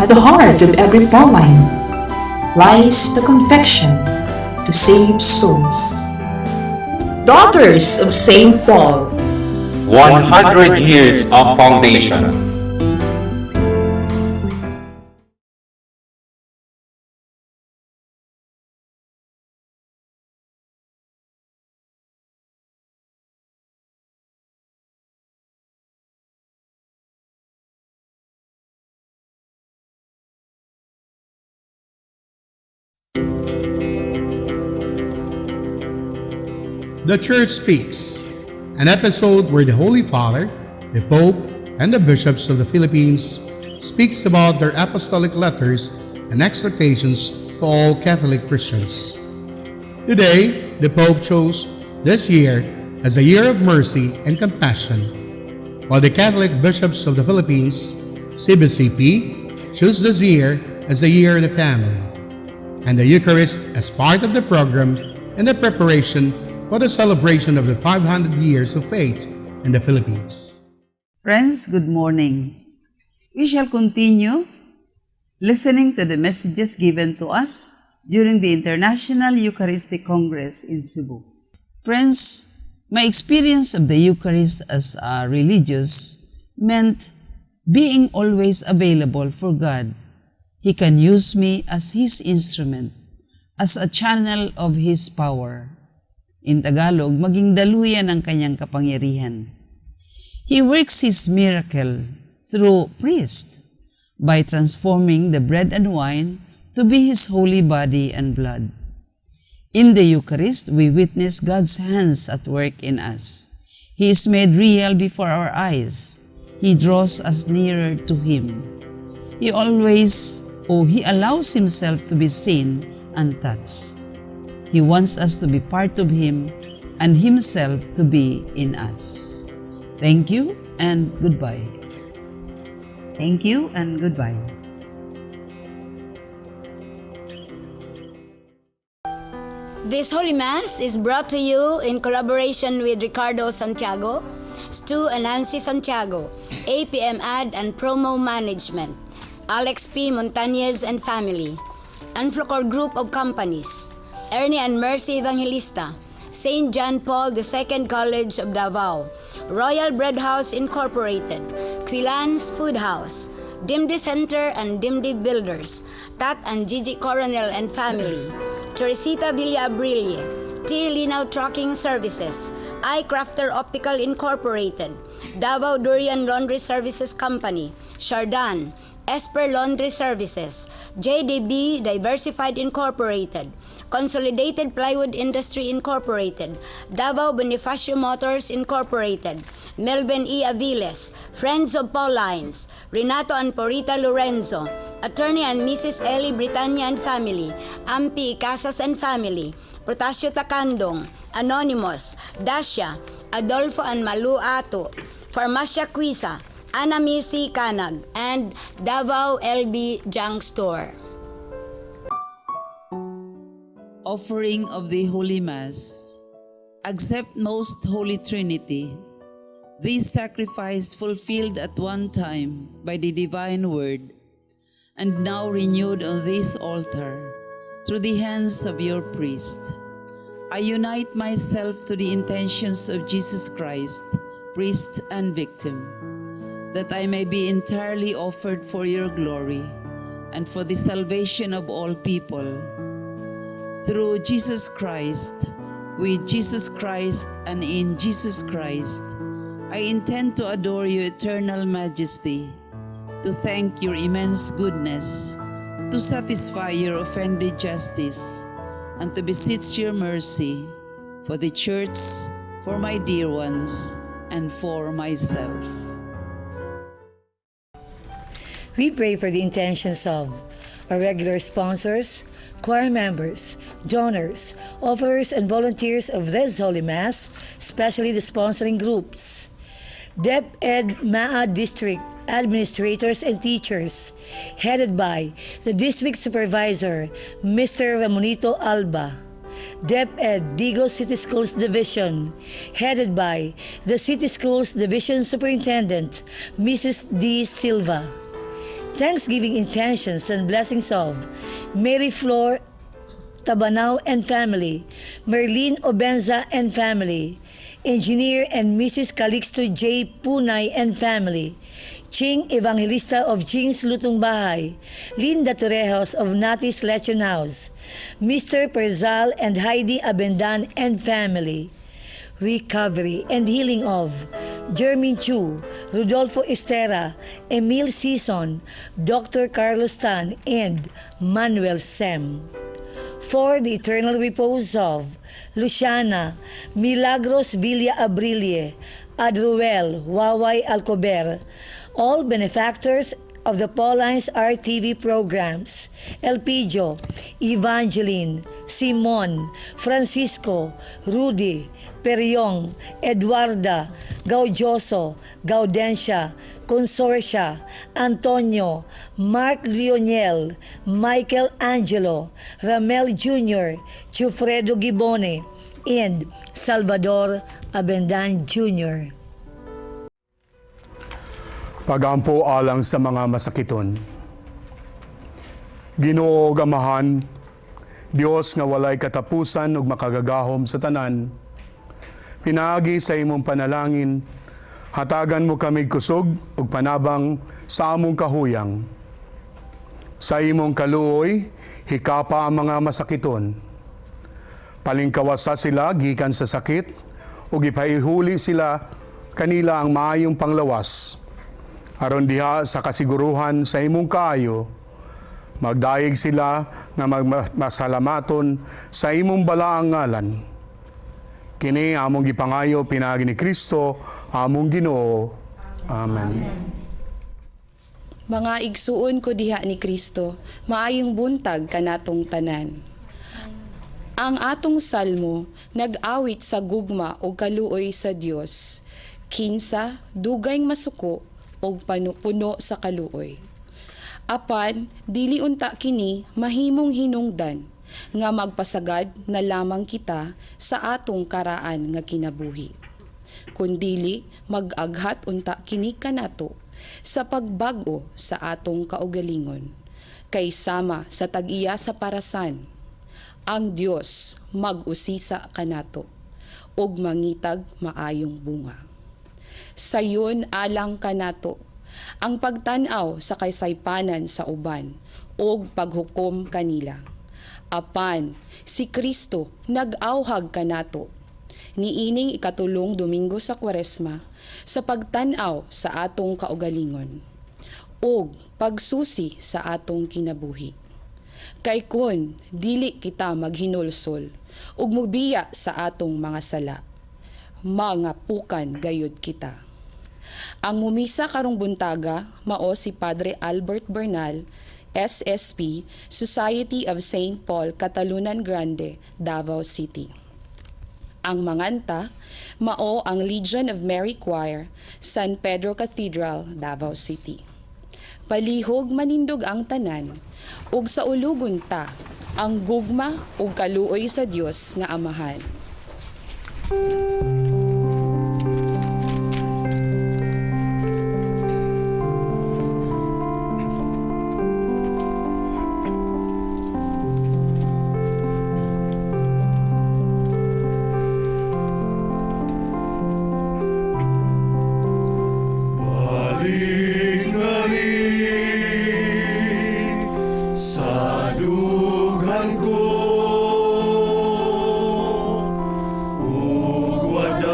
At the heart of every Pauline lies the conviction to save souls. Daughters of St. Paul, 100 years of foundation. The Church Speaks, an episode where the Holy Father, the Pope, and the bishops of the Philippines speaks about their apostolic letters and exhortations to all Catholic Christians. Today, the Pope chose this year as a year of mercy and compassion, while the Catholic bishops of the Philippines, CBCP, chose this year as a year of the family, and the Eucharist as part of the program and the preparation for the celebration of the 500 years of faith in the Philippines. Friends, good morning. We shall continue listening to the messages given to us during the International Eucharistic Congress in Cebu. Friends, my experience of the Eucharist as a religious meant being always available for God. He can use me as His instrument, as a channel of His power. In Tagalog, maging daluyan ng kanyang kapangyarihan. He works His miracle through priest by transforming the bread and wine to be His holy body and blood. In the Eucharist, we witness God's hands at work in us. He is made real before our eyes. He draws us nearer to Him. He allows Himself to be seen and touched. He wants us to be part of Him and Himself to be in us. Thank you and goodbye. Thank you and goodbye. This Holy Mass is brought to you in collaboration with Ricardo Santiago, Stu and Nancy Santiago, APM Ad and Promo Management, Alex P. Montañez and Family, Anflocor Group of Companies, Ernie and Mercy Evangelista, St. John Paul II College of Davao, Royal Bread House Incorporated, Quilans Food House, Dimdi Center and Dimdi Builders, Tat and Gigi Coronel and Family, Teresita Villa Abrilie, T. Linaw Trucking Services, iCrafter Optical Incorporated, Davao Durian Laundry Services Company, Shardan, Esper Laundry Services, JDB Diversified Incorporated, Consolidated Plywood Industry Incorporated, Davao Bonifacio Motors Incorporated, Melvin E. Aviles, Friends of Paulines, Renato and Porita Lorenzo, Attorney and Mrs. Ellie Britannia and Family, Ampi Casas and Family, Protasio Takandong, Anonymous, Dasha, Adolfo and Malu Ato, Farmacia Quisa, Ana Misi Kanag, and Davao LB Junk Store. Offering of the Holy Mass. Accept Most Holy Trinity. This sacrifice fulfilled at one time by the divine word, and now renewed on this altar through the hands of your priest. I unite myself to the intentions of Jesus Christ, priest and victim, that I may be entirely offered for your glory and for the salvation of all people. Through Jesus Christ, with Jesus Christ, and in Jesus Christ, I intend to adore your eternal majesty, to thank your immense goodness, to satisfy your offended justice, and to beseech your mercy for the Church, for my dear ones, and for myself. We pray for the intentions of our regular sponsors, choir members, donors, offerers, and volunteers of this Holy Mass, especially the sponsoring groups, DepEd MAA District administrators and teachers, headed by the District Supervisor, Mr. Ramonito Alba, DepEd Digo City Schools Division, headed by the City Schools Division Superintendent, Mrs. D. Silva, Thanksgiving intentions and blessings of Mary Flor Tabanao and family, Merlin Obenza and family, Engineer and Mrs. Calixto J. Punay and family, Ching Evangelista of Ching's Lutong Bahay, Linda Torrejos of Natis Lechon House, Mr. Perzal and Heidi Abendan and family, recovery and healing of Jermin Chu, Rodolfo Estera, Emil Sison, Dr. Carlos Tan, and Manuel Sem. For the eternal repose of Luciana, Milagros Villa Abrilie, Adruel, Waway Alcober, all benefactors of the Paulines RTV programs, Elpidio, Evangeline, Simon, Francisco, Rudy, Periong, Eduarda, Gaudioso, Gaudencia, Consorcia, Antonio, Mark Lionel, Michael Angelo, Ramel Jr., Chufredo Gibone, and Salvador Abendan Jr. Pagampo alang sa mga masakiton. Ginoo gamahan, Dios nga walay katapusan ug makagagahom sa tanan. Pinaagi sa imong panalangin, hatagan mo kami kusog ug panabang sa among kahuyang. Sa imong kaluoy, hikapa ang mga masakiton. Palingkawasa sila gikan sa sakit ug ipaihuli sila kanila ang maayong panglawas. Aron diha sa kasiguruhan sa imong kaayo, magdaig sila nga magmasalamaton sa imong balaang ngalan. Kini among gipangayo pinaagi ni Kristo, among Ginoo. Amen. Mga igsuon ko diha ni Kristo, maayong buntag kanatong tanan. Ang atong salmo nag-awit sa gugma o kaluoy sa Dios, kinsa dugayng masuko o puno sa kaluoy. Apan dili unta kini mahimong hinungdan nga magpasagad na lamang kita sa atong karaan nga kinabuhi. Kundili mag-aghat unta kini kanato sa pagbag-o sa atong kaugalingon, kay sama sa tag-iya sa parasan. Ang Dios mag-usisa kanato ug mangitag maayong bunga. Sayon alang kanato ang pagtan-aw sa kaysaypanan sa uban ug paghukom kanila. Apan si Kristo nag-awhag kanato niining ikatulong Domingo sa Kwaresma sa pagtan-aw sa atong kaugalingon ug pagsusi sa atong kinabuhi. Kay kun dili kita maghinulsol ug mubiya sa atong mga sala, mga pukan gayud kita. Ang mumisa karong buntaga mao si Padre Albert Bernal, SSP, Society of St. Paul, Catalunan Grande, Davao City. Ang manganta mao ang Legion of Mary Choir, San Pedro Cathedral, Davao City. Palihog manindog ang tanan, ug sa ulugon ta ang gugma ug kaluoy sa Dios nga Amahan. Wala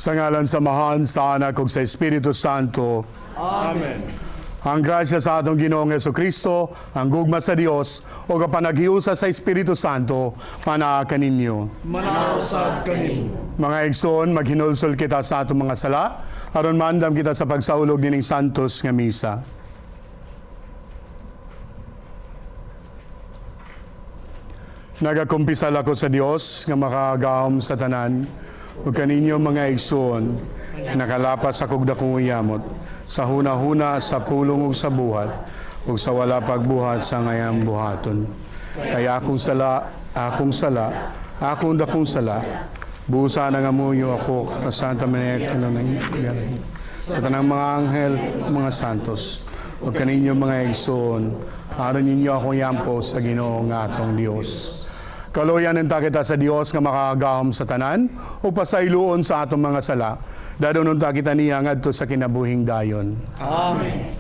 Sa ngalan samahan sa Anak ug sa Espiritu Santo. Amen. Ang grasya sa atong Ginoong Jesucristo, ang gugma sa Dios o kapanaghiusa sa Espiritu Santo manaa kaninyo. Manausab kaninyo. Mga igsoon, maghinulsol kita sa atong mga sala aron maandam kita sa pagsaulog nining santos nga misa. Nagakumpisal ako sa Dios nga makagahom sa tanan ug kaninyo mga igsoon nakalapas akog dakong uyamot sa hunahuna sa pulong ug sa buhat ug sa wala pagbuhat sa ngayang buhaton. Kaya akong sala, akong dakong sala, busa na nga munyo ako sa Santa Maria sa tanang mga anghel, mga santos, ug kaninyo mga igsoon, aron ninyo akong yampo sa Ginoo nga atong Dios. Kaloyan enta kita sa Dios nga makagahom sa tanan o pasayloon sa atong mga sala. Dadonon ta kita niya ngadto sa kinabuhing dayon. Amen.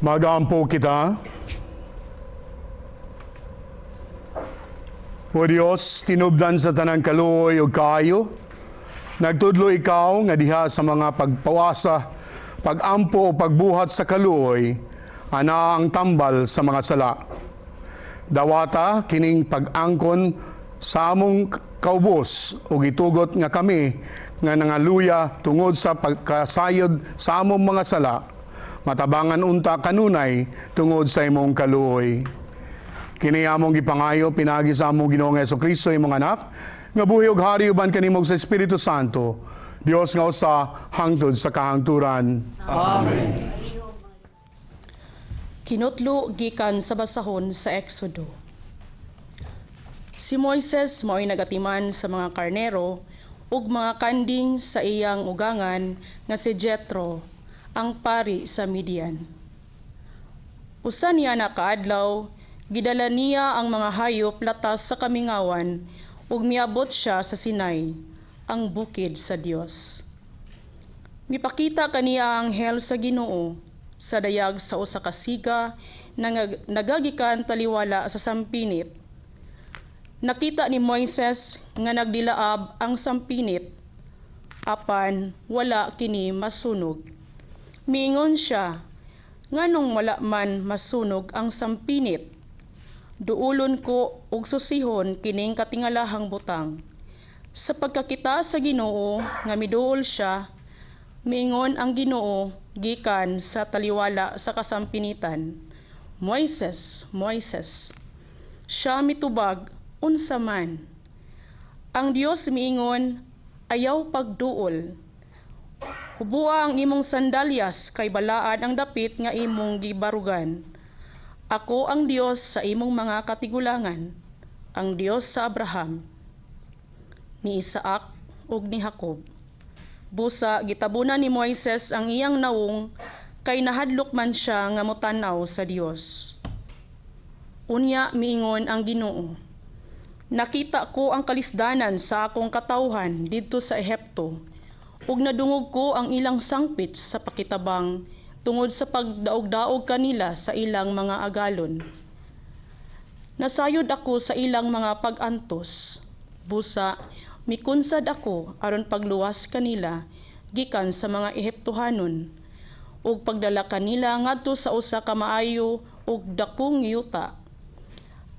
Magampo kita. O Diyos, tinubdan sa tanang kaluoy o kaayo, nagtudlo ikaw nga diha sa mga pagpawasa, pagampo o pagbuhat sa kaluoy, ana ang tambal sa mga sala. Dawata kining pag-angkon sa among kaubos o gitugot nga kami nga nangaluya tungod sa pagkasayod sa among mga sala, matabangan unta kanunay tungod sa imong kaluoy. Kini among gipangayo pinagi sa among Ginoong Jesucristo imong anak, nga buhi ug hari uban kanimong sa Espiritu Santo, Dios nga usa hangtod sa kahangturan. Amen. Kinutlo gikan sa basahon sa Exodo. Si Moises mao'y nagatiman sa mga karnero ug mga kanding sa iyang ugangan nga si Jethro, ang pari sa Midian. Usa niya na kaadlaw, gidala niya ang mga hayop latas sa kamingawan ug miabot siya sa Sinai, ang bukid sa Dios. Mipakita kaniya ang anghel sa Ginoo sa dayag sa usa ka siga na nagagikan taliwala sa sampinit. Nakita ni Moises nga nagdilaab ang sampinit, apan wala kini masunog. Miingon siya, nganong wala man masunog ang sampinit? Duulon ko og susihon kining katingalahang butang. Sa pagkakita sa Ginoo nga miduol siya, miingon ang Ginoo gikan sa taliwala sa kasampinitan, Moises, Moises. Siya mitubag, unsa man. Ang Dios miingon, ayaw pagduol. Hubua ang imong sandalyas kay balaan ang dapit nga imong gibarugan. Ako ang Dios sa imong mga katigulangan, ang Dios sa Abraham, ni Isaac ug ni Jacob. Busa gitabunan ni Moises ang iyang nawong kay nahadlok man siya nga motanaw sa Dios. Unya miingon ang Ginoo, nakita ko ang kalisdanan sa akong katawhan didto sa Ehipto, ug nadungog ko ang ilang sangpit sa pakitabang tungod sa pagdaog-daog kanila sa ilang mga agalon. Nasayod ako sa ilang mga pag-antos. Busa, mikunsad ako aron pagluwas kanila gikan sa mga Ehiptohanon, ug pagdala kanila ngadto sa usa ka maayo ug dakong yuta.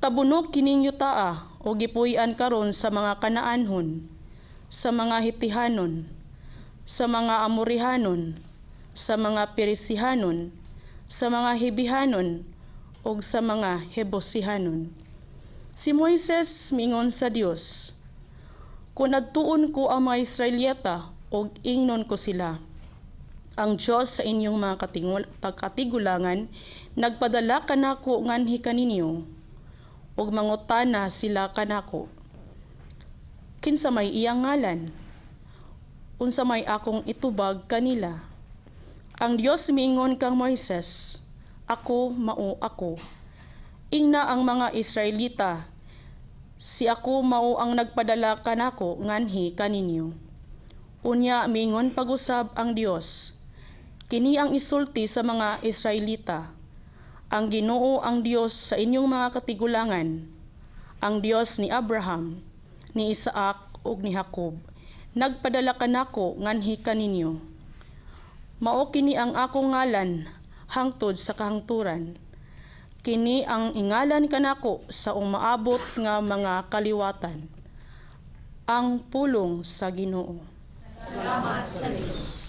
Tabunok kining yutaa ug gipuy-an karon sa mga Kanaanhon. sa mga Hitihanon, sa mga Amorihanon, sa mga Perisihanon, sa mga Hebihanon, ug sa mga Hebosihanon. Si Moises mingon sa Dios, kung adtuon ko ang mga Israelyata ug ingnon ko sila, ang Diyos sa inyong mga katigulangan nagpadala kanako nganhi kaninyo ug mangutana sila kanako, kinsa may iyang ngalan, unsa may akong itubag kanila. Ang Dios miingon kang Moises, ako mao ako. Ingna ang mga Israelita, si ako mao ang nagpadala kanako nganhi kaninyo. Unya miingon pag-usab ang Dios, kini ang isulti sa mga Israelita, ang Ginoo ang Dios sa inyong mga katigulangan, ang Dios ni Abraham, ni Isaac ug ni Jacob, nagpadala kanako nganhi kaninyo. Mao kini ang akong ngalan hangtod sa kahangturan. Kini ang ingalan kanako sa umaabot nga mga kaliwatan. Ang pulong sa Ginoo. Salamat sa Diyos.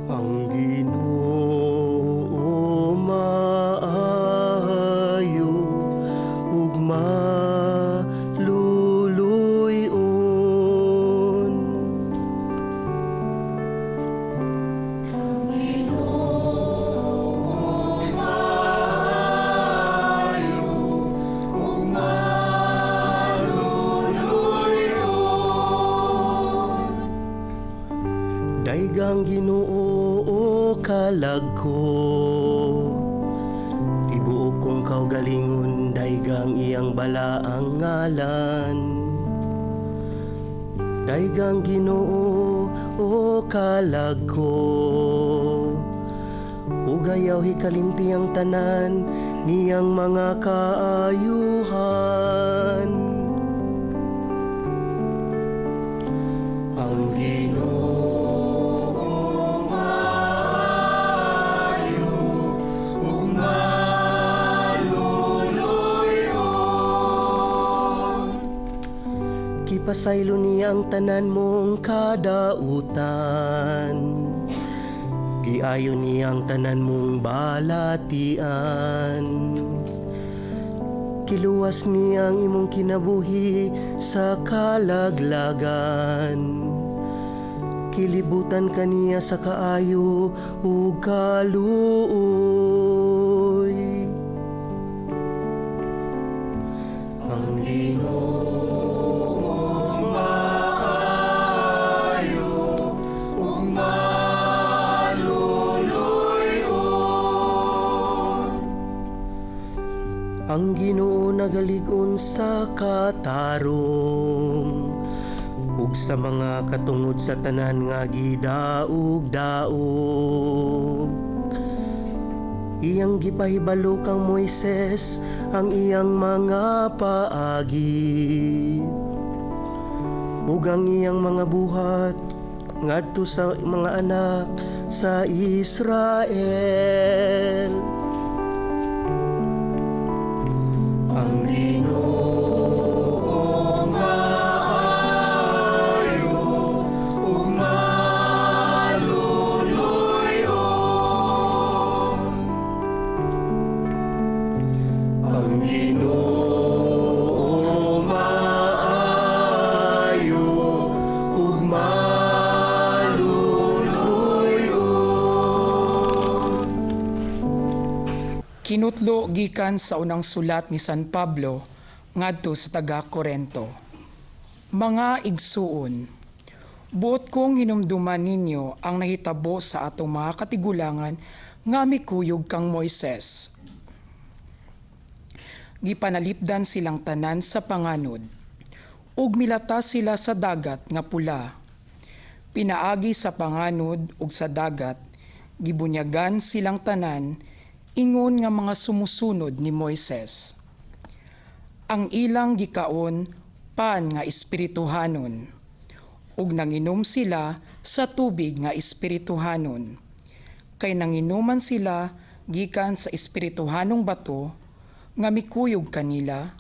Ang Ginoo maayo ug maluluyon. Ang Ginoo maayo ug maluluyon. Daigang Ginoo kalag ko, tibuok kong kaugalingon, daigang iyang balaang ngalan. Daigang Ginoo o kalag ko, ugayaw hikalimti ang tanan niyang mga kaayuhan. Ang Ginoo pasaylo niya ang tanan mong kadautan, giayo niya ang tanan mong balatian, kiluwas niya ang imong kinabuhi sa kalaglagan, kilibutan kaniya sa kaayo ug kaluoy. Ang Ginoo ang Ginoo nagalig-on sa katarong ug sa mga katungod sa tanan nga gidaog-daog. Iyang gipahibalo kang Moises ang iyang mga paagi ug ang iyang mga buhat ngadto sa mga anak sa Israel. Ang Ginoo maayo ug maluluyon. Ang Ginoo maayo ug maluluyon. Kinutlo gikan sa unang sulat ni San Pablo ngadto sa taga-Korento. Mga igsuon, buot kong hinumduman ninyo ang nahitabo sa atong mga katigulangan nga mikuyog kang Moises. Gipanalipdan silang tanan sa panganod, ug milata sila sa dagat nga pula. Pinaagi sa panganod ug sa dagat, gibunyagan silang tanan, ingon nga mga sumusunod ni Moises. Ang ilang gikaon pan nga espirituhanon. ug nanginom sila sa tubig nga espirituhanon. Kay nanginuman sila gikan sa espirituhanong bato nga mikuyog kanila,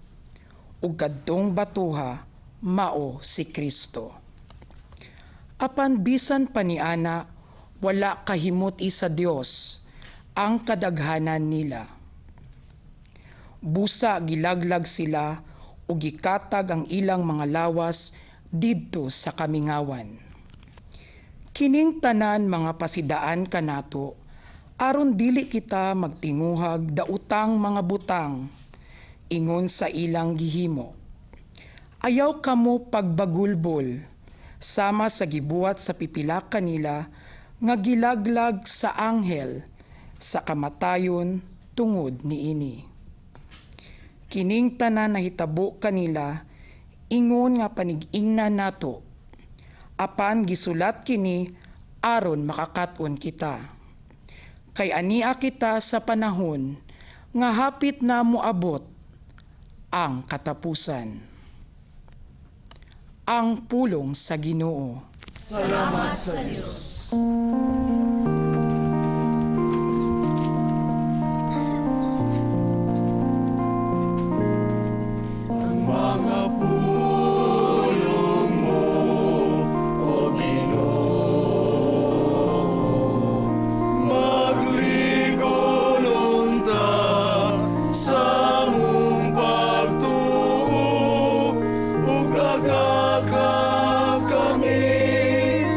ug kadtong batuha mao si Kristo. Apan bisan paniana wala kahimot sa Dios ang kadaghanan nila. Busa gilaglag sila ug gikatag ang ilang mga lawas didto sa kamingawan. Kining tanan mga pasidaan kanato, aron dili kita magtinguhag dautang mga butang, ingon sa ilang gihimo. Ayaw kamo pagbagulbol, sama sa gibuhat sa pipila kanila, nga gilaglag sa anghel, sa kamatayon tungod niini. Kining tanan nahitabo kanila, ingon nga panig-ingnan nato, apan gisulat kini aron makakaton kita. Kay ania kita sa panahon nga hapit na moabot ang katapusan. Ang pulong sa Ginoo. Salamat sa Diyos. Mga pulong mo, O Ginoo, magligonon ta sa mong pagtuo, ug agaka kami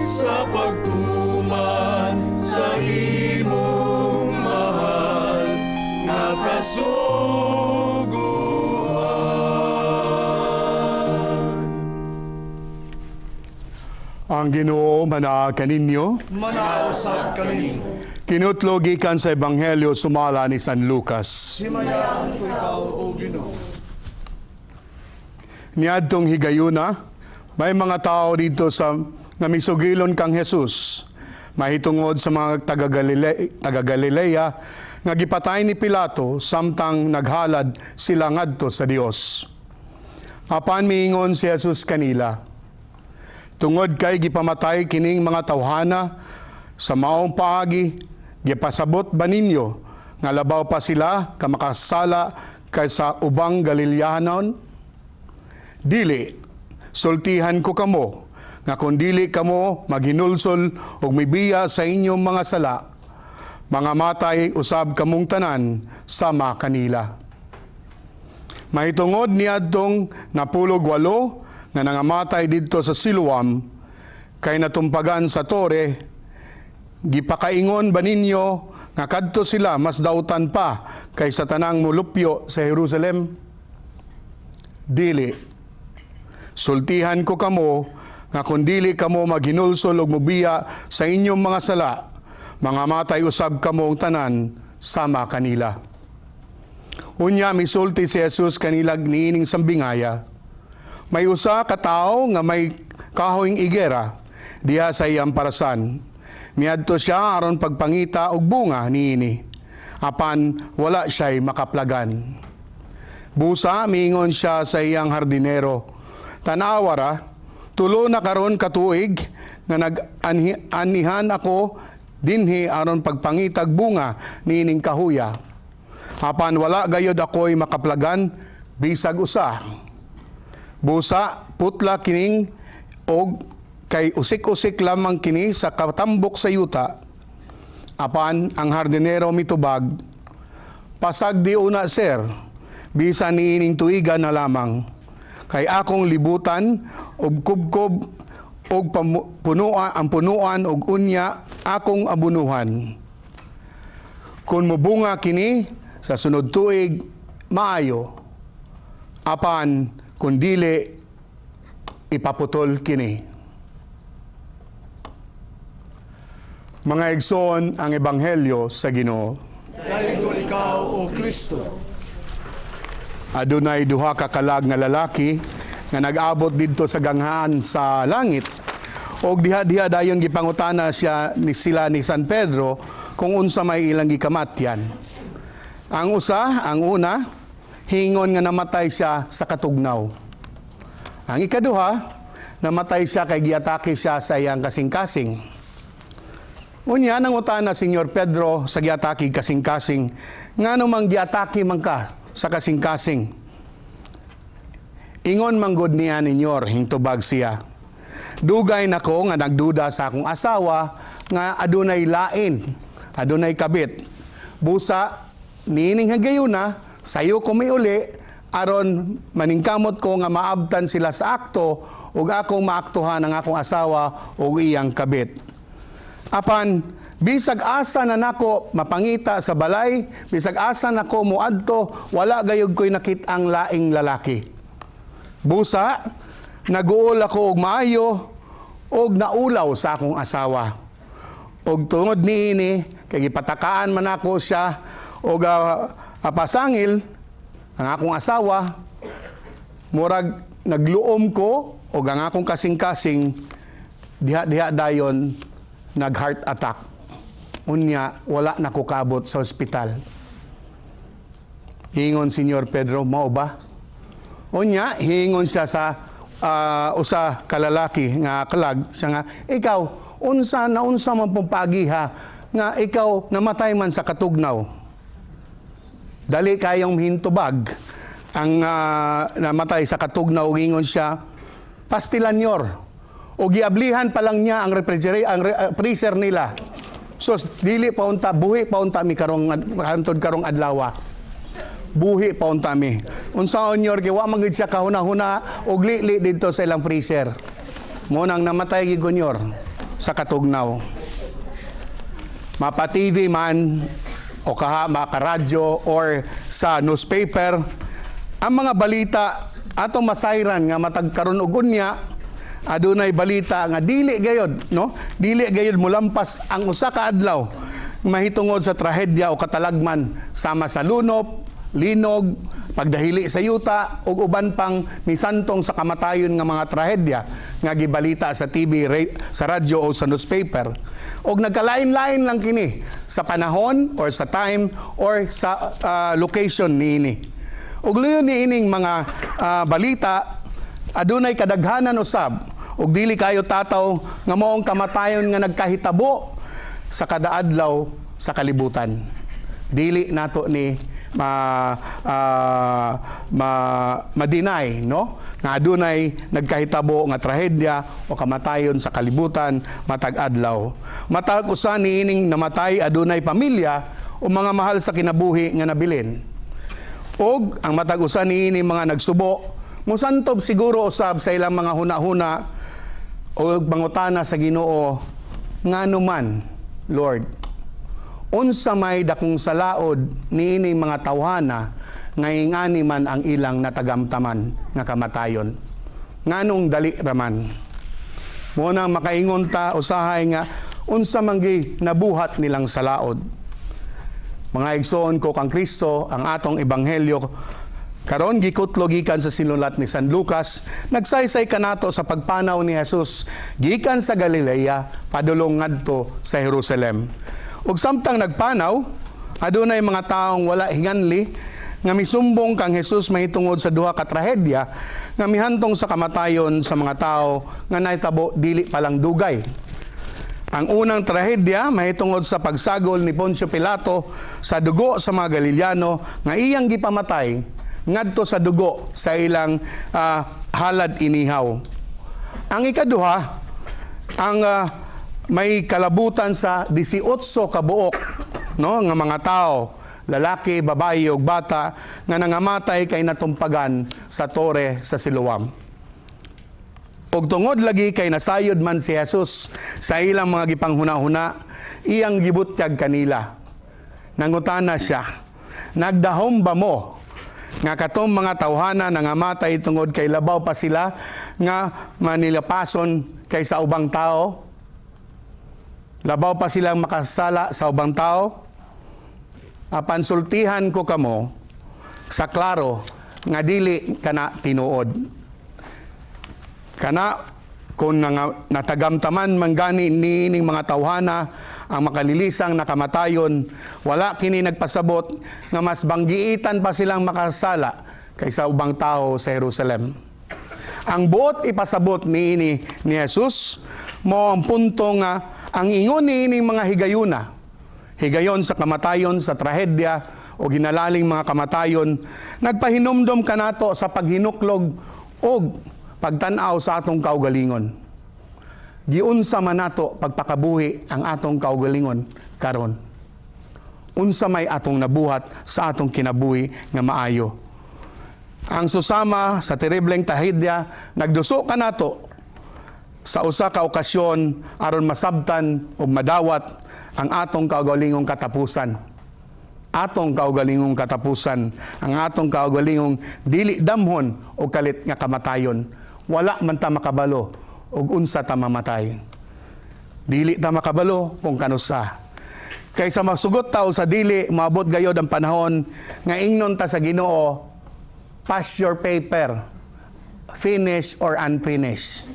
sa pagtuman sa imong mahal nga kasuguan. Ang Ginoo manaag kaninyo. Manausap kanimo. Kinutlo gikan sa Ebanghelyo sumala ni San Lucas. Himayaan ko ikaw, O Ginoo. Niadtong higayuna, may mga tao dito sa nga misugilon kang Jesus. Mahitungod sa mga taga-Galilea nga gipatay ni Pilato samtang naghalad sila ngadto sa Dios. Apan miingon si Jesus kanila, tungod kay gipamatay kining mga tawhana sa maong paagi, gipasabot ba ninyo nga labaw pa sila ka makasala kaysa ubang Galileanon? Dili, sultihan ko kamo nga kung dili kamo maghinulsol og mibiya sa inyong mga sala, mga matay usab kamong tanan sama kanila. Mahitungod niadtong napulog 8 nga nangamatay didto sa Siloam, kay natumpagan sa tore, gipakaingon ba ninyo nga kadto sila mas dautan pa kaysa tanang mulupyo sa Jerusalem? Dili. Sultihan ko kamo nga kung dili kamo maghinulsol og mobiya sa inyong mga sala, mga matay usab kamo ang tanan sama kanila. Unya misulti si Jesus kanilag niining sambingaya. May usa ka tawo nga may kahoyng igera diha sa iyang parasan. Miadto siya aron pagpangita og bunga niini. Apan wala siya'y makaplagan. Busa miingon siya sa iyang hardinero, tanawara, tulo na karon katuig nga nag-anihan ako dinhi aron pagpangitag bunga niining kahuya. Apan wala gayod ako'y makaplagan bisag usa. Busa putla kining og kay usik-usik lamang kini sa katambok sa yuta. Apan ang hardinero mitubag, pasag di una sir, bisan niining tuiga na lamang. Kay akong libutan og kubkob og punuan ang punuan og unya akong abunuhan. Kung mubunga kini sa sunod tuig maayo. Apan kung dili ipaputol kini. Mga igsoon ang ebanghelyo sa Ginoo. Dayon ikaw, O Kristo. Adunay duha ka kalag nga lalaki nga nag-abot didto sa ganghaan sa langit. Og diha dayon gipangutana sila ni San Pedro kung unsa may ilang gikamatyan. Ang una, hingon nga namatay siya sa katugnaw. Ang ikaduha, namatay siya kay giatake siya sa iyang kasing-kasing. Unya nangutana Senyor Pedro sa giatake kasing-kasing, ngano mang giatake man ka sa kasing-kasing? Ingon manggod niya ninyor, hingtubag siya. Dugay nako nga nagduda sa akong asawa nga adunay lain, adunay kabit. Busa niining hagayuna sayo ko miuli aron maningkamot ko nga maabtan sila sa akto ug akong maaktuhan ang akong asawa ug iyang kabit. Apan bisag asa na nako mapangita sa balay, bisag asa nako muadto, wala gayud ko'y nakit-ang laing lalaki. Busa naguol ako og maayo og naulaw sa akong asawa. Og tungod niini kay gipatakaan man ako siya og pasangil ang akong asawa, murag nagluom ko og ang akong kasing-kasing diha dayon nag-heart attack. Unya, wala na ko kabot sa ospital. Hingon Senyor Pedro, mao ba? Unya, hingon siya sa usa kalalaki nga kalag, siya nga, ikaw, unsa man pong pagiha, nga ikaw namatay man sa katugnaw. Dali kayong hintubag ang namatay sa katugnaw, hingon siya, pastilanyor. O giablihan pa lang niya ang freezer nila. So dili pa unta, buhi pa unta mi karong hantod karong adlaw. Buhi pa unta mi. Unsaon nyor wa magid siya kahuna-huna og li dito sa ilang freezer. Mo nang namatay gid nyor sa katugnaw. Mapa TV man o maka-radyo or sa newspaper, ang mga balita atong masayran nga matag karon og unya, adunay balita nga dili gayud, no? Dili gayud molampas ang usa ka adlaw mahitungod sa trahedya o katalagman sama sa lunop, linog, pagdahili sa yuta ug uban pang misantong sa kamatayon nga mga trahedya nga gibalita sa TV, sa radyo o sa newspaper. Og nagkalain-lain lang kini sa panahon or sa time or sa location niini. Og luyon niining mga balita adunay kadaghanan usab ug dili kayo tataw nga maong kamatayon nga nagkahitabo sa kadaadlaw sa kalibutan. Dili nato ni ma-deny, no? Nga adunay nagkahitabo nga trahedya o kamatayon sa kalibutan matag adlaw. Matag usa niining namatay adunay pamilya o mga mahal sa kinabuhi nga nabilin. Og ang matag usa niini mga nagsubo, musantob siguro usab sa ilang mga huna-huna o mangutana sa Ginoo, ngano man, Lord, unsa may dakong salaod niining mga tawhana nga ingani man ang ilang natagamtaman nga kamatayon. Nganong dali raman. Muna makaingon ta usahay nga unsa man gi nabuhat nilang salaod. Mga igsoon ko kang Kristo, ang atong ebanghelyo karon gikutlo gikan sa sinulat ni San Lucas, nagsaysay kanato sa pagpanaw ni Jesus gikan sa Galilea padulong ngadto sa Jerusalem. Ug samtang nagpanaw, adunay mga taong wala hinganli nga misumbong kang Jesus mahitungod sa duha ka trahedya nga mihantong sa kamatayon sa mga tao nga nahitabo dili palang dugay. Ang unang trahedya mahitungod sa pagsagol ni Poncio Pilato sa dugo sa mga Galiliano nga iyang gipamatay ngadto sa dugo sa ilang halad inihaw. Ang ikaduha, ang may kalabutan sa 18 kabuok, no, nga mga tao, lalaki, babae ug bata nga nangamatay kay natumpagan sa tore sa Siloam. Og tungod lagi kay nasayod man si Jesus sa ilang mga gipanghuna-huna, iyang gibutyag kanila. Nangutana siya, nagdahom ba mo nga katong mga tawhana nangamatay tungod kay labaw pa sila nga manilapason kay sa ubang tao? Labaw pa silang makasala sa ubang tao? Apan sultihan ko kamo sa klaro nga dili kana tinuod. Kana kung natagamtaman man gani niining mga tawhana ang makalilisang nakamatayon, wala kini nagpasabot nga mas banggiitan pa silang makasala kaysa ubang tao sa Jerusalem. Ang buot ipasabot ni Jesus, mo ang punto nga, ang ingon ni mga higayuna, higayon sa kamatayon, sa trahedya, o ginalaling mga kamatayon, nagpahinumdom ka nato sa paghinuklog o pagtanaw sa atong kaugalingon. Giunsa man nato pagpakabuhi ang atong kaugalingon karon. Unsa may atong nabuhat sa atong kinabuhi nga maayo. Ang susama sa terribleng trahedya, nagduso ka nato sa usa ka okasyon aron masabtan o madawat ang atong kaugalingong katapusan. Atong kaugalingong katapusan, ang atong kaugalingong dili damhon o kalit nga kamatayon. Wala man ta makabalo og unsa ta mamatay. Dili ta makabalo kung kanusa. Kaysa magsugot ta sa dili, maabot gayod ang panahon nga ingnon ta sa Ginoo, pass your paper, finish or unfinished.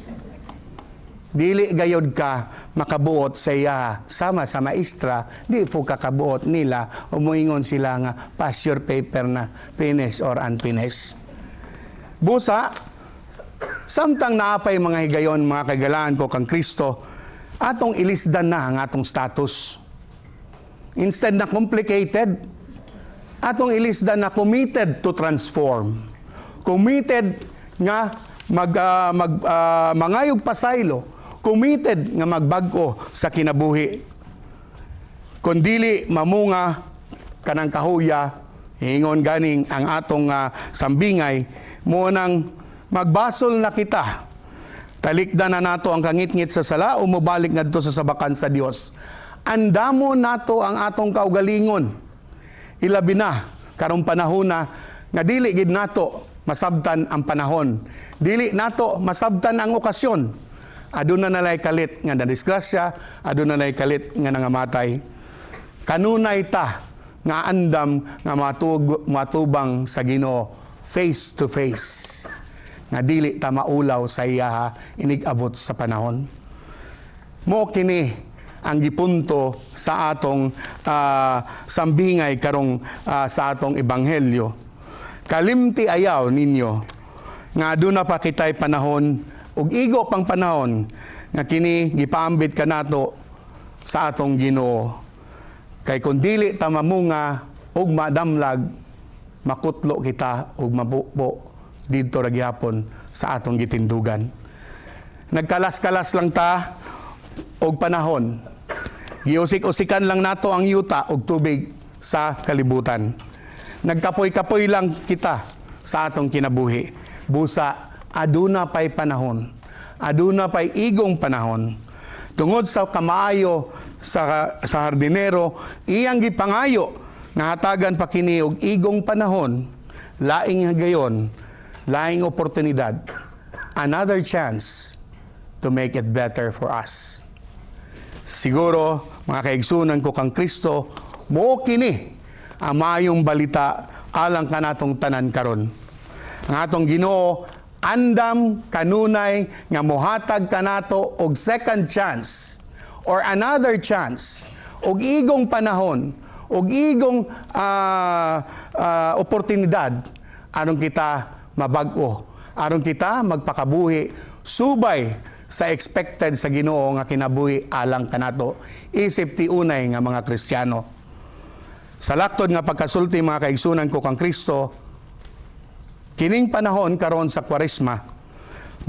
Dili gayod ka makabuot sa iya sama sa maestra, di po kakabuot nila o moingon sila nga pass your paper na finish or unfinished. Busa, samtang naapay mga higayon, mga kagalaan ko kang Kristo, atong ilisdan na ang atong status. Instead na complicated, atong ilisdan na committed to transform. Committed nga mangayog pasaylo, committed nga magbag-o sa kinabuhi. Kundili mamunga kanang kahuya, hingon ganing ang atong sambingay, mo nang magbasol na kita. Talikdan na nato ang kangit-ngit sa sala, umubalik ngadto sa sabakan sa Dios. Andamo nato ang atong kaugalingon. Ilabi na karong panahon na nga dili gid nato masabtan ang panahon. Dili nato masabtan ang okasyon. Aduna nalay kalit nga nadisgrasya, aduna nalay kalit nga nangamatay. Kanunay ta nga andam nga matubang sa Ginoo face to face. Nga dili ta maulaw sa iya inigabot sa panahon. Mo kini ang gipunto sa atong sambingay karong sa atong ebanghelyo. Kalimti ayaw ninyo nga aduna pa kitay panahon ug igo pang panahon nga kini gipaambit kanato sa atong Ginoo. Kay kun dili ta mamunga ug madamlag, makutlo kita ug mabubo didto ra gihapon sa atong gitindugan. Nagkalas-kalas lang ta og panahon. Giusik-usikan lang nato ang yuta og tubig sa kalibutan. Nagkapoy-kapoy lang kita sa atong kinabuhi. Busa, aduna pay panahon. Aduna pay igong panahon. Tungod sa kamaayo sa hardinero, iyang gipangayo nga hatagan pa kini og igong panahon, laing gayon, laing oportunidad, another chance to make it better for us. Siguro, mga kaigsunan ko kang Kristo, mo kini ang maayong balita alang kanatong tanan karon. Ang atong Ginoo andam kanunay nga mohatag kanato og second chance or another chance og igong panahon og igong oportunidad aron kita mabag-o, aron kita magpakabuhi subay sa expected sa Ginoo nga kinabuhi alang kanato isip ti unay nga mga Kristiyano. Sa laktod nga pagkasulti mga kaigsunan ko kang Kristo, kining panahon karon sa Kwaresma,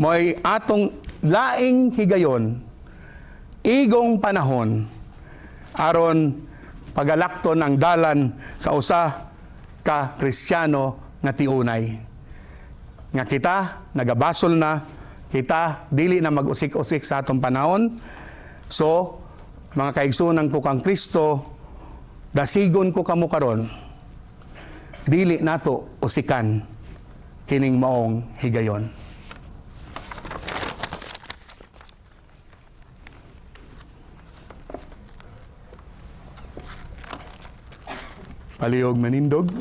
mo'y atong laing higayon, igong panahon, aron pagalakton ang dalan sa usa ka Kristiyano nga tiunay. Nga kita, nagabasol na, kita, dili na mag-usik-usik sa atong panahon. So, mga kaigsunan ko kang Kristo, dasigon ko kamo karon, dili nato usikan kining maong higayon. Palihog manindog,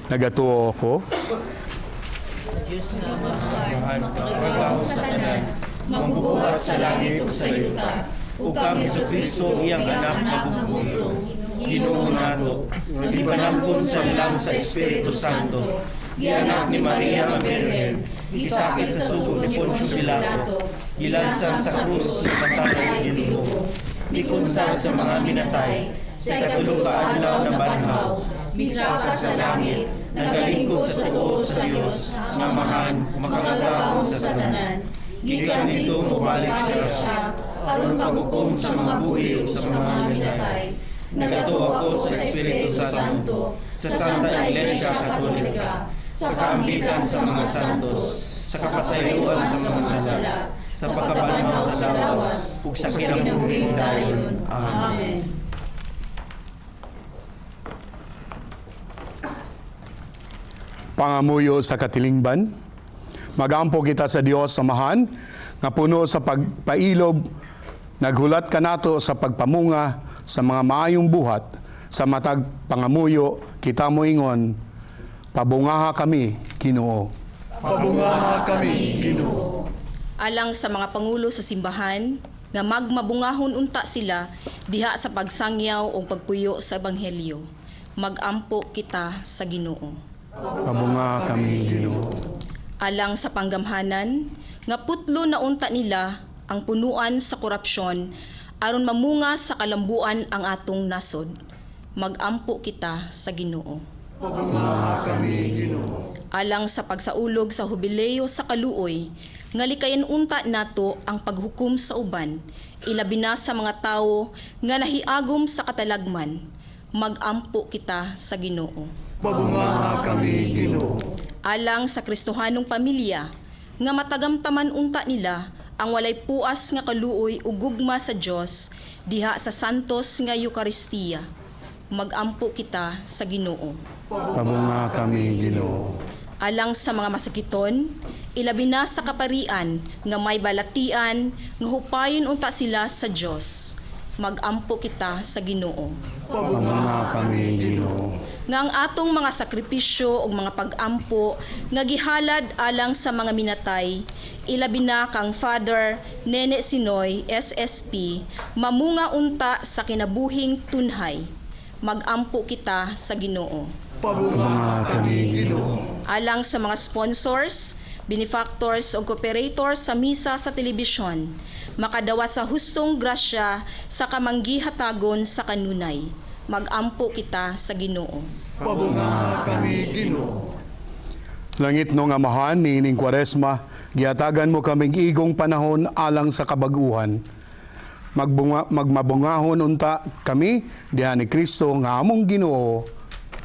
nagatuo ko. Diyos na mahal, nagaw sa tanan, magbubuhat sa langit o sa yuta, ug kang Jesucristo iyang anak nga bugtong, Ginoo nato, nagipanampun sa lang sa Espiritu Santo, gianak ni Maria nga Birhen, gisakit sa sugod ni Poncio Pilato, gilansang sa krus sa pantalan ni Ginoo, mikunsad sa mga minatay, sa ikatulong ka adlaw na banhaw, misaka sa langit, nagalingkod sa tuo sa Dios, nga mahan, makagagahom sa tanan. Gikan dito mubalik siya, aron paghukom sa mga buhi o sa mga minatay. Nagato ako sa Espiritu Santo, sa Santa Iglesia Katolika, sa kaambigan sa mga santos, sa kapasayuan sa mga sala, sa pagkabanhaw sa lawas, ug sa kinabuhing dayon. Amen. Pangamuyo sa katilingban, magampo kita sa Dios Samahan, nga puno sa pagpailob, naghulat ka nato sa pagpamunga sa mga maayong buhat, sa matag pangamuyo, kita mo ingon, pabungaha kami, Ginoo. Pabungaha kami, Ginoo. Alang sa mga pangulo sa simbahan, nga magmabungahon unta sila diha sa pagsangyaw o pagpuyo sa ebanghelyo. Magampo kita sa Ginoo. Pabungaha kami, Ginoo. Alang sa panggamhanan, nga putlo na unta nila ang punuan sa korupsyon aron mamunga sa kalambuan ang atong nasod. Magampo kita sa Ginoo. Pabungaha kami, Ginoo. Alang sa pagsaulog sa hubileo sa kaluoy, nga likayan unta nato ang paghukom sa uban, ilabi na sa mga tawo nga nahiagom sa katalagman. Magampo kita sa Ginoo. Pabungaha kami, Ginoo. Alang sa Kristohanong pamilya, nga matagamtaman unta nila ang walay puas nga kaluoy ug gugma sa Dios diha sa santos nga Eukaristiya. Magampo kita sa Ginoo. Pabungaha kami, Ginoo. Alang sa mga masakiton, ilabi na sa kaparian nga may balatian nga hupayon unta sila sa Dios. Magampo kita sa Ginoo. Pabungaha kami, Ginoo. Nga ang atong mga sakripisyo o mga pag-ampo nga gihalad alang sa mga minatay, ilabi na kang Father Nene Sinoy, SSP, mamunga unta sa kinabuhing tunhay. Magampo kita sa Ginoo. Pabungaha kami, Ginoo. Alang sa mga sponsors, benefactors o cooperators sa misa sa telebisyon, makadawat sa hustong grasya sa kamanggihatagon sa kanunay. Magampo kita sa Ginoo. Pabungaha kami, Ginoo. Langit no nga mahan, niining Kwaresma, giatagan mo kaming igong panahon alang sa kabaguhan. Magmabungahon unta kami, diha ni Kristo nga among Ginoo.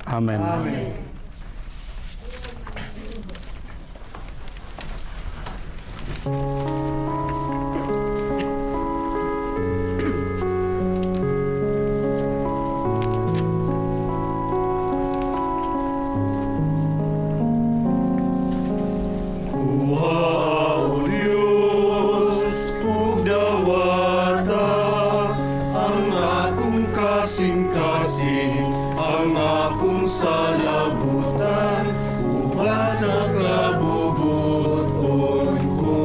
Amen. Amen. Kasing-kasing ang akong salabutan uban sa kabubuton ko.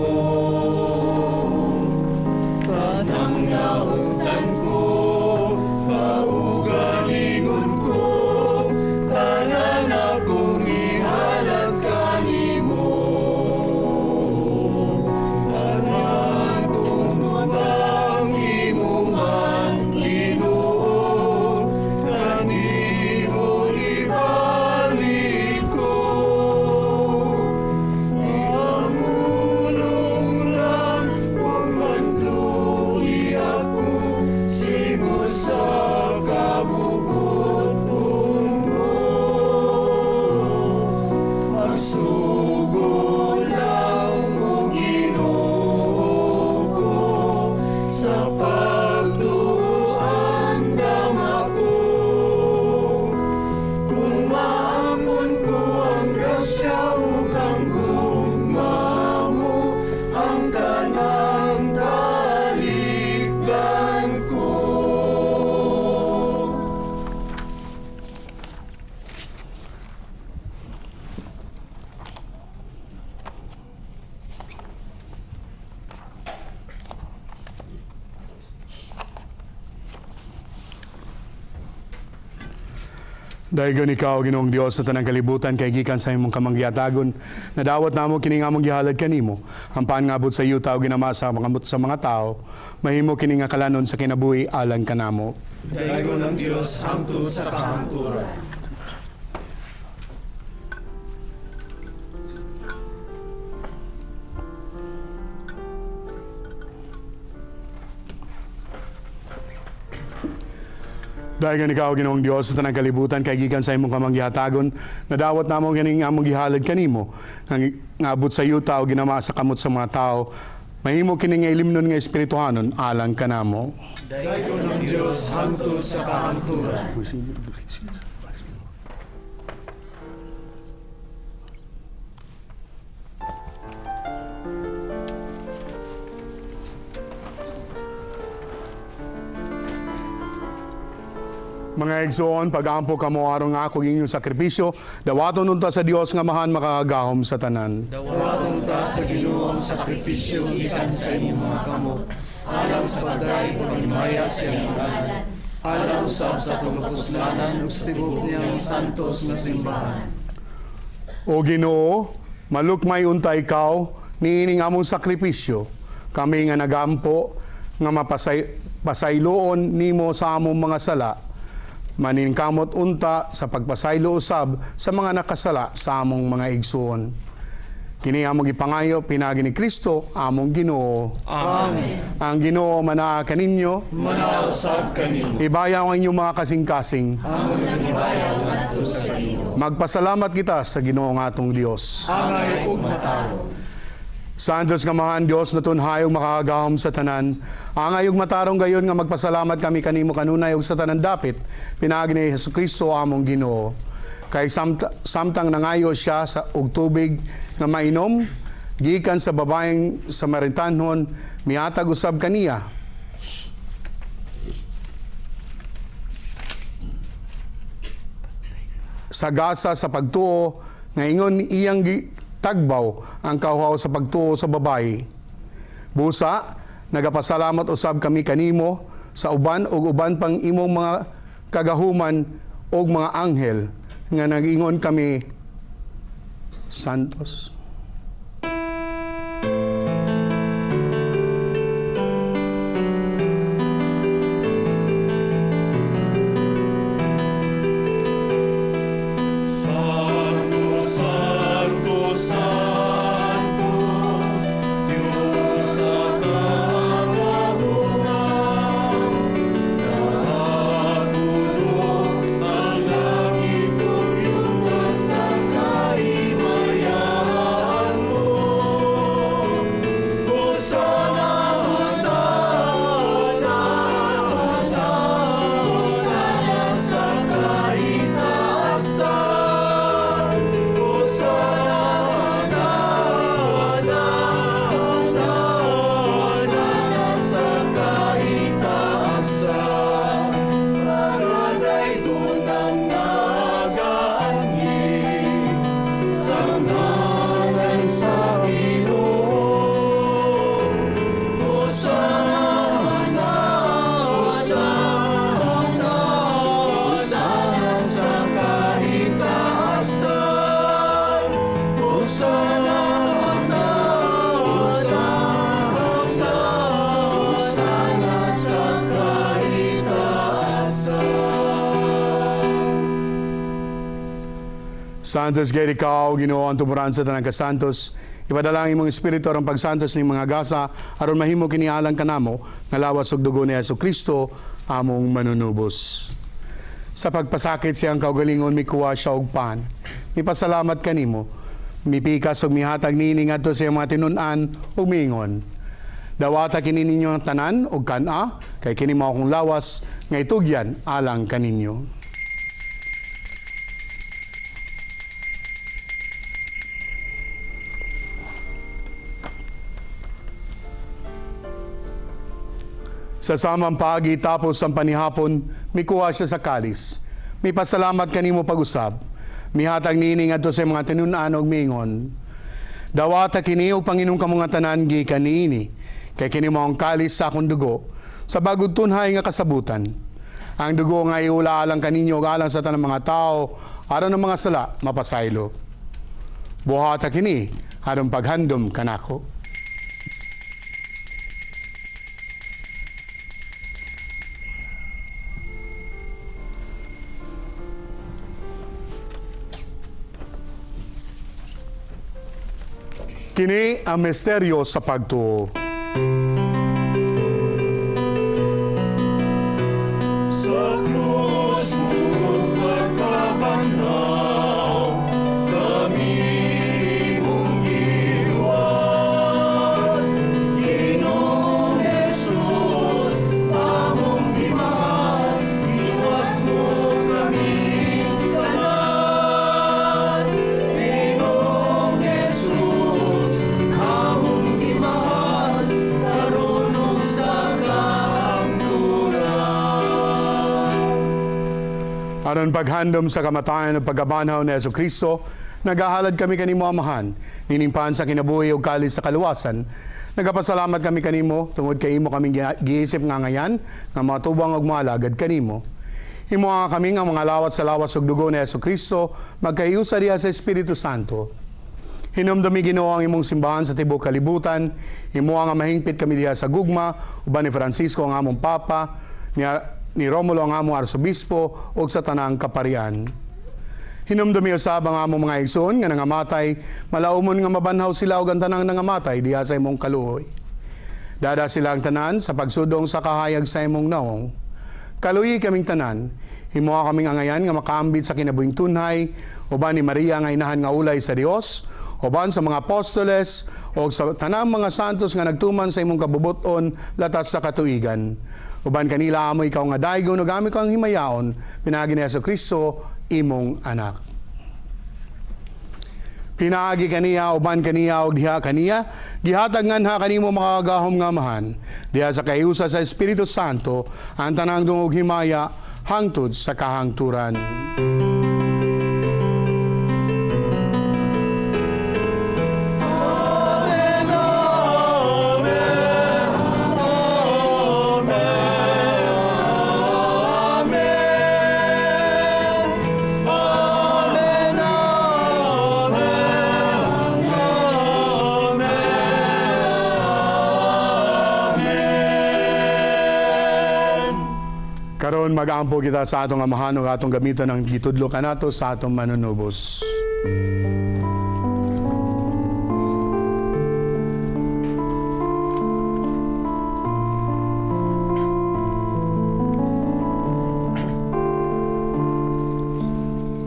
Tanang nauntan ko, kaugalingon ko, tanan akong ihalad sa nimo. Tanan kong mabang imong man, Daigon ikaw, Ginoong Dios sa tanang kalibutan, kay gikan sa imong kamanggiyatagon, na dawat namo kini nga mong gihalad kanimo. Ang paangabot sa iyo tao ginama sa mga tao, mahimo kini nga kalanon sa kinabuhi alang kanamo. Daigon ng Diyos hangtod sa kahangturan. Dahil ikaw, Ginoong Diyos, sa tanang kalibutan, kay gikan sa imong kamanggihatagon, na dawat namong ganing among gihalad kanimo, nga abot sa yuta o ginama sa kamot sa mga tao, mahimo kini nga ilimnon nga espirituhanon alang kanamo. Daigon ng Diyos hangtod sa kahangturan. Mga igsoon, pag-ampo kamo aron nga ako inyong sakripisyo, dawaton unta sa Dios nga mahan makagahom sa tanan. Dawaton ta sa Ginoo ang sakripisyo ikan sa inyong mga kamot, alang sa pagdayeg pagmaya sa iyong ngalan, alang usab sa tungkuslanan ug tibok niyang santos nga simbahan. O Ginoo, malukmay unta ikaw niining among sakripisyo, kami nga nagampo nga pasayloon nimo sa among mga sala, maningkamot unta sa pagpasaylo usab sa mga nakasala sa among mga igsoon. Kini among ipangayo pinagi ni Kristo among Ginoo. Amen. Ang Ginoo manaa kaninyo, Manausab kanimo. ibayaw ang inyong mga kasing-kasing. Amon ang ibayaw ngadto sa Ginoo. Magpasalamat kita sa Ginoo nga atong Dios. Angay ug matao. Santos nga mga Dios na tunhayog makakagahom sa tanan. Angay ug matarong gayon nga magpasalamat kami kanimo kanunay ug sa tanan dapit pinaagi ni Hesukristo among Ginoo. Kay samtang nangayo siya sa og tubig nga mainom gikan sa babaeng Samaritanhon miatag usab kaniya. Sagasa sa pagtuo nga ingon iyang tagbaw ang kauhaw sa pagtuo sa babayi. Busa, nagapasalamat usab kami kanimo sa uban ug uban pang imong mga kagahuman ug mga anghel nga nag-ingon kami santos. Santos gayud ikaw, Ginoo ang tumuran sa tanang kasantos. Ipadala ang imong espiritu aron pagsantos ning mga gasa aron mahimo kini alang kanamo nga lawas ug dugo ni Hesukristo among manunubos. Sa pagpasakit siyang kaugalingon mikuha siya og pan. Mipasalamat kanimo. Mipikas ug mihatag niini ngadto sa iyang mga tinun-an ug miingon. Dawata kini ninyo ang tanan ug kana kay kini mao akong lawas nga itugyan alang kaninyo. Sa samang pagi tapos ang panihapon, mikuha siya sa kalis. May pasalamat kanimo pag-usab. Mihatag niini ngadto sa mga tinun-an og miingon. Dawata kini og Panginoong kamong tanan gikan niini. Kay kini mao ang kalis sa akong dugo sa bagod tunhay nga kasabutan. Ang dugo nga iula alang kaninyo alang sa tanang mga tao, aron ng mga sala mapasaylo. Buhata kini, aron paghandom kanako. Kini ang misteryo sa pagtuo. Sa krus mo pagpapanaw, kami mong giwas. Ginoong Jesus, among gimahal, giwas mo kami tanan. Ginoong Jesus, among gimahal, karunong sa Aron paghandom sa kamatayan at pagkabanhaw ni Jesucristo, nagahalad kami kanimo amahan, ninimpan sa kinabuhi ug kalis sa kaluwasan. Nagapasalamat kami kanimo tungod kay imo kaming giisip nga ngayan nga matubang ug maalagad kanimo. Imo nga kami nga mga lawat sa lawas ug dugo ni Jesucristo magkahiusa diha sa Espiritu Santo. Hinumdumi Ginoo ang imong simbahan sa tibuok kalibutan. Imo nga mahingpit kami diha sa gugma uban ni Francisco ang among papa, ni Romulo ang among arsobispo ug sa tanang kaparian. Hinumdumi usab ang among mga igsoon nga nangamatay, malaumon nga mabanhaw sila ug ang tanang nangamatay diha sa imong kaluoy. Dada sila ang tanan sa pagsudong sa kahayag sa imong naong. Kaluyi kaming tanan, himuha kaming angayan nga makaambit sa kinabuhing tunhay, uban ni Maria nga inahan nga ulay sa Dios, uban sa mga apostoles o sa tanang mga santos nga nagtuman sa imong kabubuton latas sa katuigan. Uban kanila amo ikaw nga daygon ug ami kang himayaon pinaagi ni Jesucristo imong anak. Pinaagi kaniya uban kaniya ug diha kaniya gihatag nganha kanimo makagahom nga amahan diha sa kahiusa sa Espiritu Santo ang tanang dungog himaya hangtod sa kahangturan. Karon mag-aampo kita sa atong amahan ug atong gamiton ang gitudlo kanato sa atong manunubos.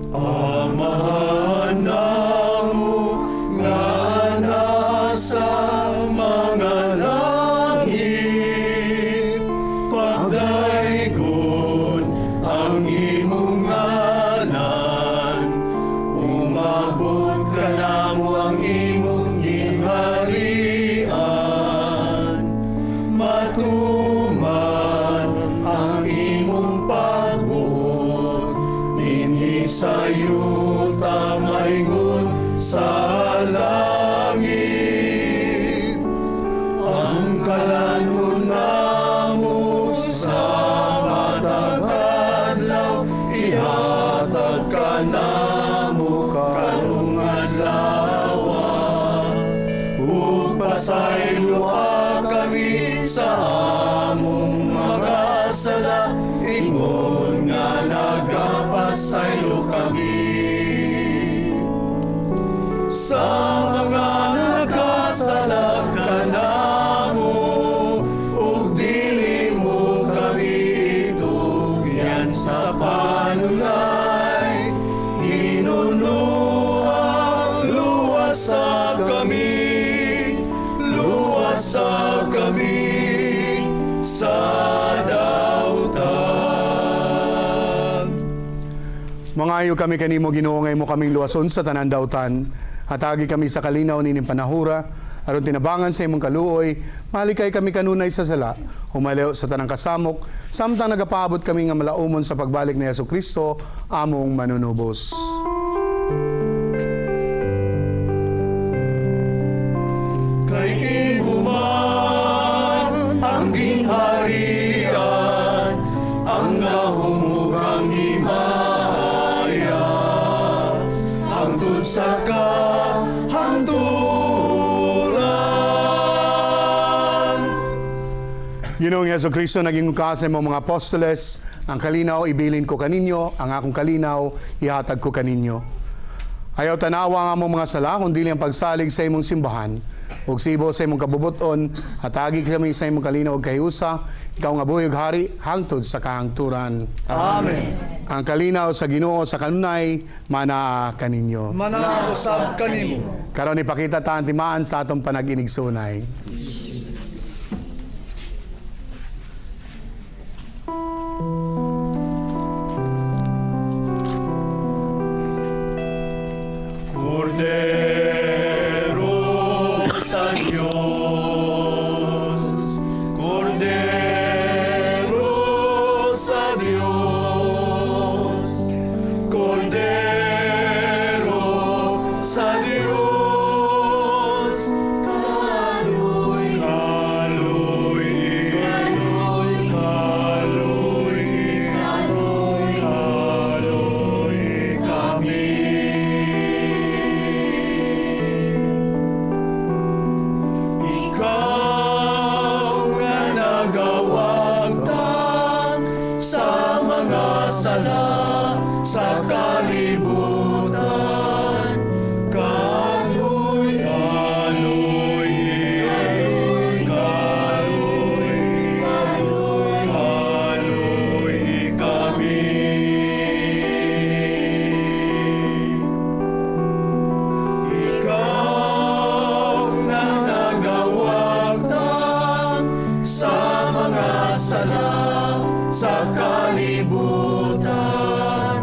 Amahan namo nga nasa mga langit, pagdaygon ang imong ngalan, umabot ka namo ang imong gingharian, matuman ang imong pagbuot, dinhi sa yuta maygon sa langit. Ang kalangon namo sa matag adlaw, ihatag ka namo karong adlaw. Ug pasaylo kami sa among mga sala, ingon nga nagapasaylo kami. Sa mga nakasala ka namo, ug dili mo kami tugyan sa panulay. Hinunuan luwasa kami sa dautan. Mangayo kami kanimo Ginoo nga imo kaming luwason sa tanan dautan. Hatagi kami sa kalinaw nining panahura, aron tinabangan sa imong kaluoy, malikay kami kanunay sa sala, humaliw sa tanang kasamok, samtang nagapaabot kami nga malaumon sa pagbalik ni Jesucristo, among manunubos. Kay imo man ang gingharian, ang gahom Ginoong Yeso Kristo, naging ukasa mo mga apostoles, ang kalinaw ibilin ko kaninyo, ang akong kalinaw ihatag ko kaninyo. Ayaw tanawa nga mo mga sala, kundi ang pagsalig sa imong simbahan, ug sibo sa imong kabubuton, hatagi kami sa imong kalinaw ug kahiusa, ikaw nga buhig hari, hangtod sa kahangturan. Amen. Ang kalinaw sa Ginoo sa kanunay, manaa kaninyo. Manausab kanimo. Karon ipakita ta ang timaan sa atong panag-inigsunay. Cordero sa Diyos, Cordero sa Diyos, Cordero sa Diyos, kaloy, kaloy, kaloy, kaloy, kaloy, kaloy kami. Ikaw nga nagawagtan sa mga sala sa kalibutan. Kaloy, kaloy, kaloy, kaloy, kaloy kami. Ikaw nga nagawagtan sa mga sala sa kalibutan.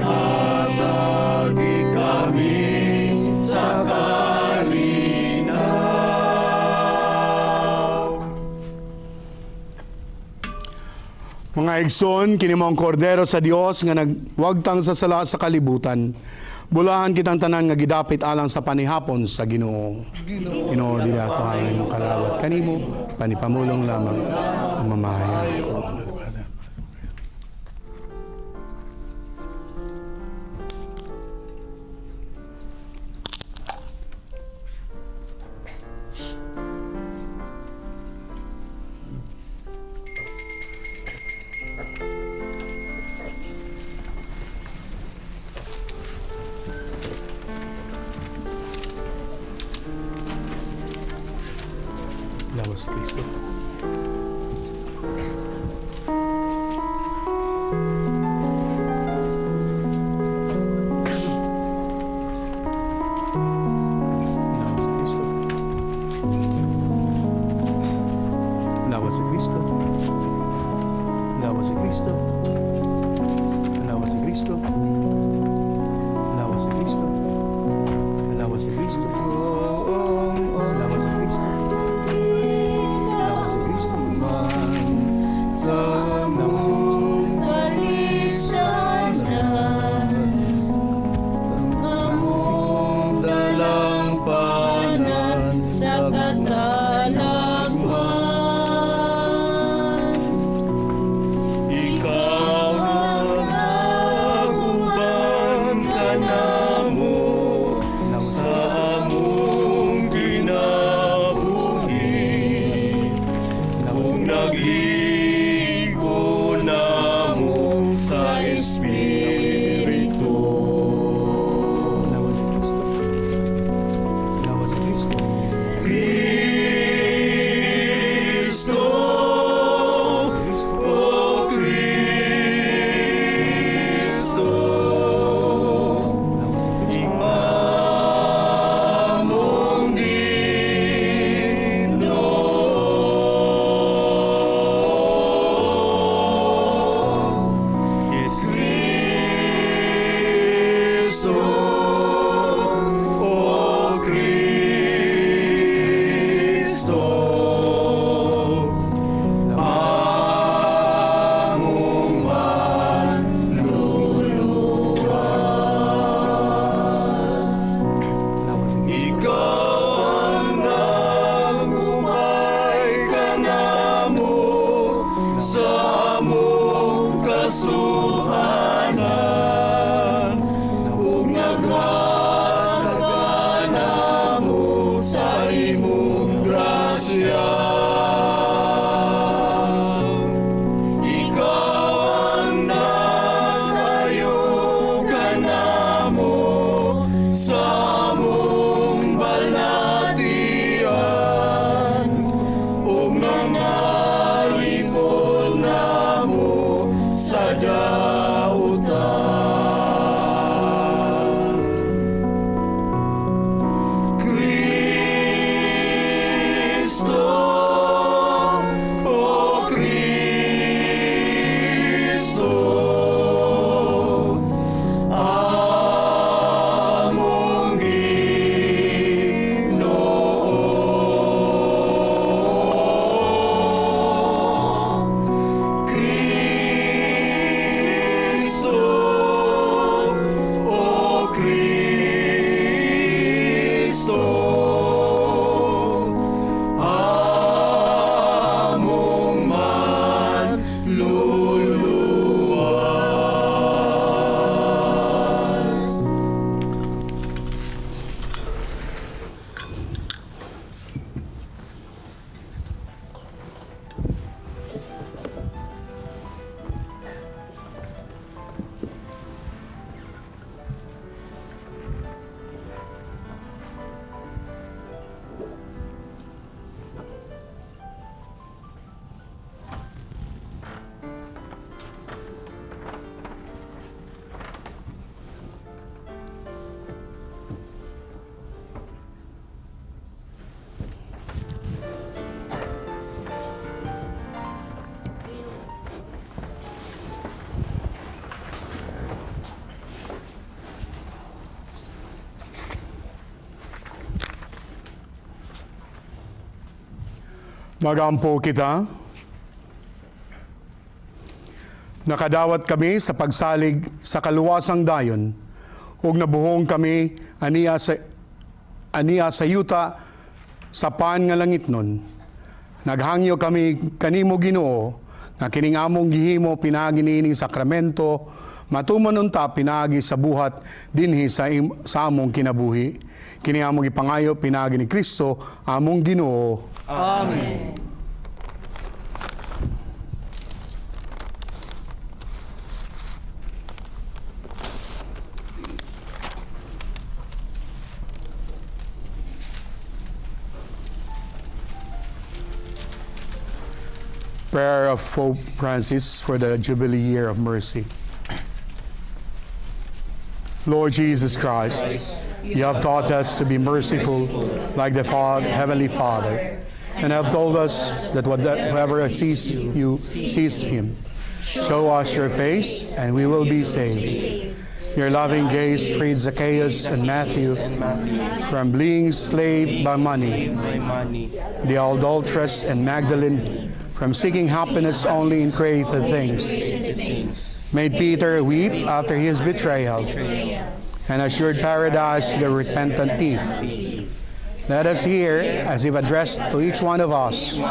Hatagi kami sa kalinaw. Mga igsoon, kini mo ang kordero sa Dios nga nagwagtang sa sala sa kalibutan. Bulahan kitang tanan nga gidapit alang sa panihapon sa Ginoo. Ginoo dili ato ang imong kalawat kanimo, panipamulong lamang ang mamahayan ko. Lawas Kristo. Lawas Kristo. Lawas Kristo. Lawas Kristo. Lawas Kristo. Lawas Kristo. Lawas Kristo. Lawas Kristo. Sa mong kalistanan, among dalampanan sa katalagman. Ikaw na naguban ka namo sa among kinabuhi, kung nagligo namo sa Espiritu. Lawas Kristo. Lawas Kristo. Kristo Magampo kita. Nakadawat kami sa pagsalig sa kaluwasang dayon, ug nabuhong kami aniya sa yuta sa paan nga langit nun. Naghangyo kami kanimo Ginoo, nga kining among gihimo pinagi niining sakramento, matuman unta pinagi sa buhat dinhi sa among kinabuhi. Kini among ipangayo pinagi ni Kristo among Ginoo. Amen. Prayer of Pope Francis for the Jubilee Year of Mercy. Lord Jesus Christ, you have taught us to be merciful like the Heavenly Father, and have told us that whoever sees you sees him. Show us your face, and we will be saved. Your loving gaze freed Zacchaeus and Matthew from being enslaved by money. The adulteress and Magdalene from seeking happiness only in created things. Made Peter weep after his betrayal, and assured paradise to the repentant thief. Let us hear, as if addressed to each one of us,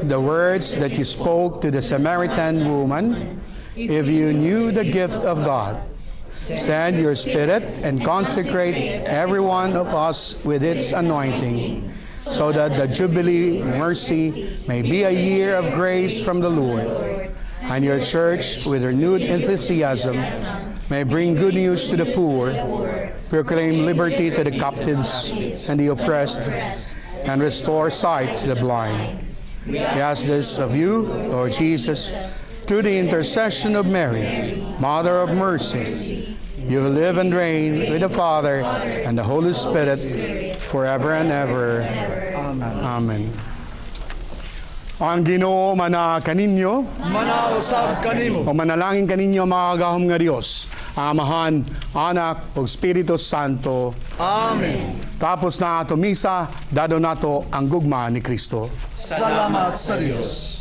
the words that you spoke to the Samaritan woman. If you knew the gift of God, send your Spirit and consecrate every one of us with its anointing, so that the Jubilee mercy may be a year of grace from the Lord, and your church, with renewed enthusiasm, may bring good news to the poor, proclaim liberty to the captives and the oppressed, and restore sight to the blind. We ask this of you, Lord Jesus, through the intercession of Mary, Mother of Mercy. You live and reign with the Father and the Holy Spirit, forever and ever. Amen. Ang Ginoo mana kaninyo, Manausab kanimo. o manalangin kaninyo mga gahom nga Dios, Amahan, Anak, ug Espiritu Santo. Amen. Tapos na ato misa, dado nato ang gugma ni Kristo. Salamat sa Dios.